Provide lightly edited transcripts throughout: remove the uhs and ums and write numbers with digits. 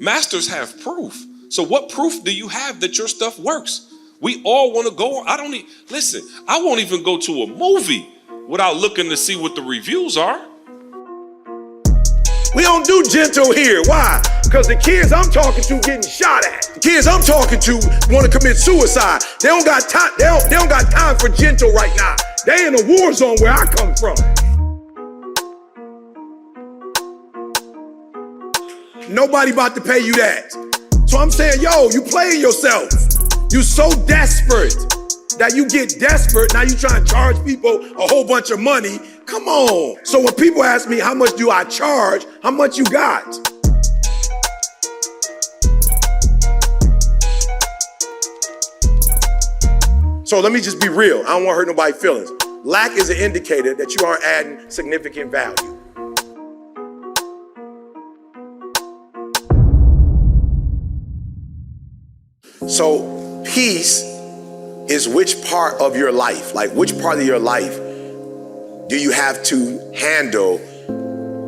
Masters have proof. So what proof do you have that your stuff works? We all want to go. Listen, I won't even go to a movie without looking to see what the reviews are. We don't do gentle here. Why? Because the kids I'm talking to getting shot at. The kids I'm talking to want to commit suicide. They don't got time. They don't got time for gentle right now. They in a war zone where I come from. Nobody about to pay you that. So I'm saying, yo, you playing yourself. You so desperate that you get desperate. Now you trying to charge people a whole bunch of money. Come on. So when people ask me, how much do I charge? How much you got? So let me just be real. I don't want to hurt nobody's feelings. Lack is an indicator that you aren't adding significant value. So peace is which part of your life, like which part of your life do you have to handle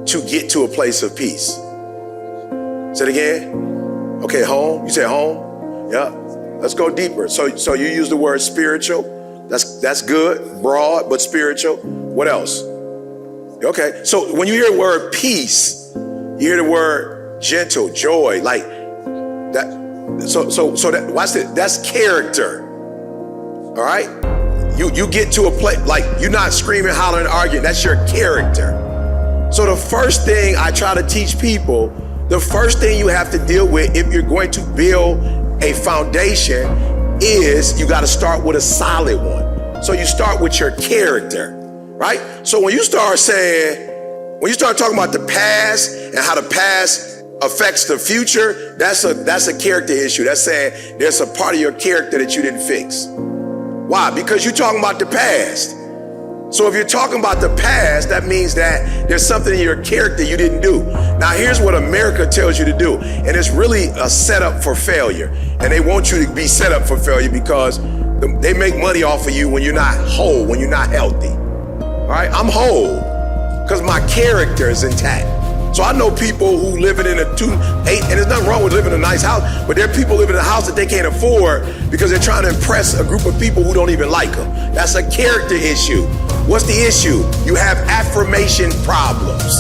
to get to a place of peace? Say it again. Okay, home. You say home? Yeah. Let's go deeper. So you use the word spiritual. That's good, broad, but spiritual. What else? Okay. So when you hear the word peace, you hear the word gentle, joy, like that. So that, watch it. That's character. All right. You get to a place like you're not screaming, hollering, arguing. That's your character. So the first thing I try to teach people, the first thing you have to deal with if you're going to build a foundation is you got to start with a solid one. So you start with your character, right? So when you start talking about the past and how the past affects the future, that's a character issue. That's saying there's a part of your character that you didn't fix. Why? Because you're talking about the past. So if you're talking about the past, that means that there's something in your character you didn't do. Now here's what America tells you to do. And it's really a setup for failure. And they want you to be set up for failure because they make money off of you when you're not whole, when you're not healthy. All right, I'm whole because my character is intact. So I know people who living in a 2-8, and there's nothing wrong with living in a nice house, but there are people living in a house that they can't afford because they're trying to impress a group of people who don't even like them. That's a character issue. What's the issue? You have affirmation problems.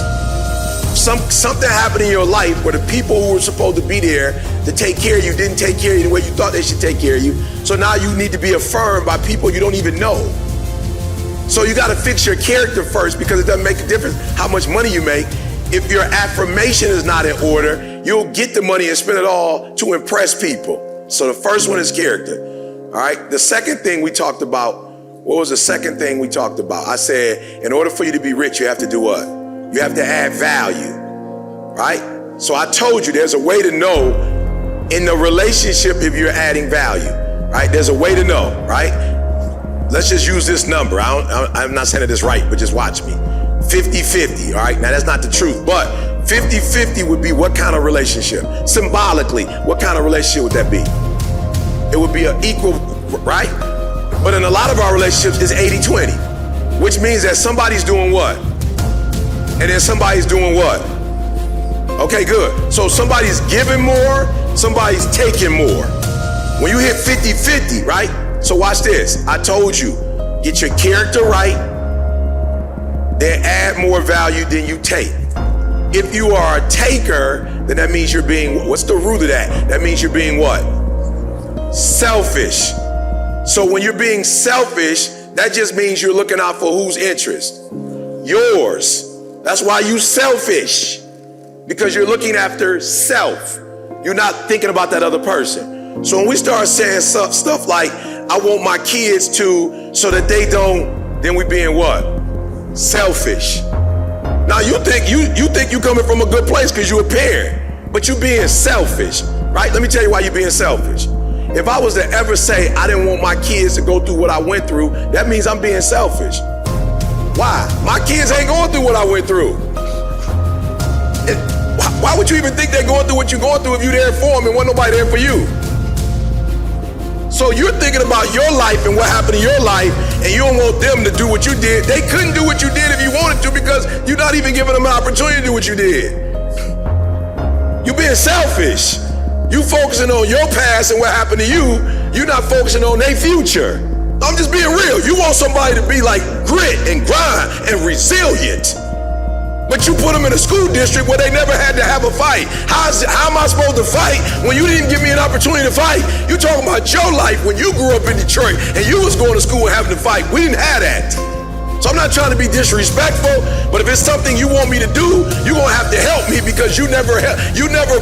Something happened in your life where the people who were supposed to be there to take care of you didn't take care of you the way you thought they should take care of you. So now you need to be affirmed by people you don't even know. So you got to fix your character first because it doesn't make a difference how much money you make. If your affirmation is not in order, you'll get the money and spend it all to impress people. So the first one is character. All right. The second thing we talked about, what was the second thing we talked about? I said, in order for you to be rich, you have to do what? You have to add value. Right? So I told you there's a way to know in the relationship if you're adding value. Right? There's a way to know. Right? Let's just use this number. I'm not saying it is right, but just watch me. 50-50, all right? Now, that's not the truth, but 50-50 would be what kind of relationship? Symbolically, what kind of relationship would that be? It would be an equal, right? But in a lot of our relationships, it's 80-20, which means that somebody's doing what? And then somebody's doing what? Okay, good. So somebody's giving more, somebody's taking more. When you hit 50-50, right? So watch this. I told you, get your character right, then add more value than you take. If you are a taker, then that means you're being, what's the root of that? That means you're being what? Selfish. So when you're being selfish, that just means you're looking out for whose interest? Yours. That's why you selfish, because you're looking after self. You're not thinking about that other person. So when we start saying stuff like, I want my kids to, so that they don't, then we being what? Selfish. Now you think you coming from a good place because you're a parent, but you being selfish, right? Let me tell you why you're being selfish. If I was to ever say I didn't want my kids to go through what I went through, that means I'm being selfish. Why? My kids ain't going through what I went through. Why would you even think they're going through what you're going through if you're there for them and wasn't nobody there for you? So you're thinking about your life and what happened in your life, and you don't want them to do what you did. They couldn't do what you did if you wanted to because you're not even giving them an opportunity to do what you did. You're being being selfish. You focusing on your past and what happened to you. You're not focusing on their future. I'm just being real. You want somebody to be like grit and grind and resilient. But you put them in a school district where they never had to have a fight. How am I supposed to fight when you didn't give me an opportunity to fight? You talking about your life when you grew up in Detroit and you was going to school and having to fight. We didn't have that. So I'm not trying to be disrespectful, but if it's something you want me to do, you're gonna have to help me because you never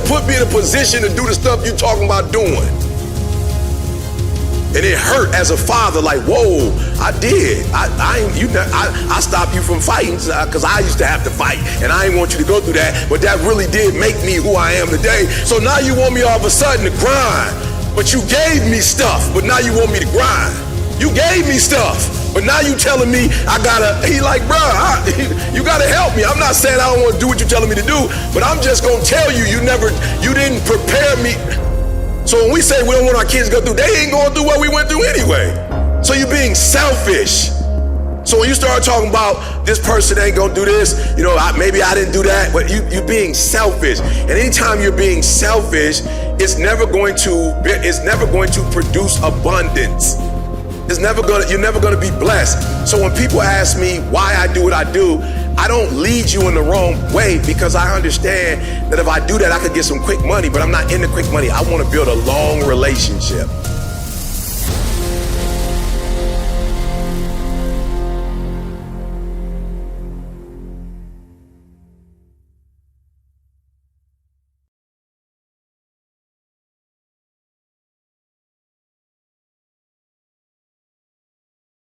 put me in a position to do the stuff you talking about doing. And it hurt as a father, like, whoa, I did. I stopped you from fighting because I used to have to fight, and I didn't want you to go through that, but that really did make me who I am today. So now you want me all of a sudden to grind, but you gave me stuff, but now you want me to grind. You gave me stuff, but now you telling me he like, bruh, you gotta help me. I'm not saying I don't want to do what you're telling me to do, but I'm just gonna tell you, you didn't prepare me. So when we say we don't want our kids to go through, they ain't going through what we went through anyway. So you're being selfish. So when you start talking about this person ain't gonna do this, maybe I didn't do that, but you're being selfish. And anytime you're being selfish, it's never going to produce abundance. You're never gonna be blessed. So when people ask me why I do what I do, I don't lead you in the wrong way because I understand that if I do that, I could get some quick money, but I'm not into quick money. I want to build a long relationship.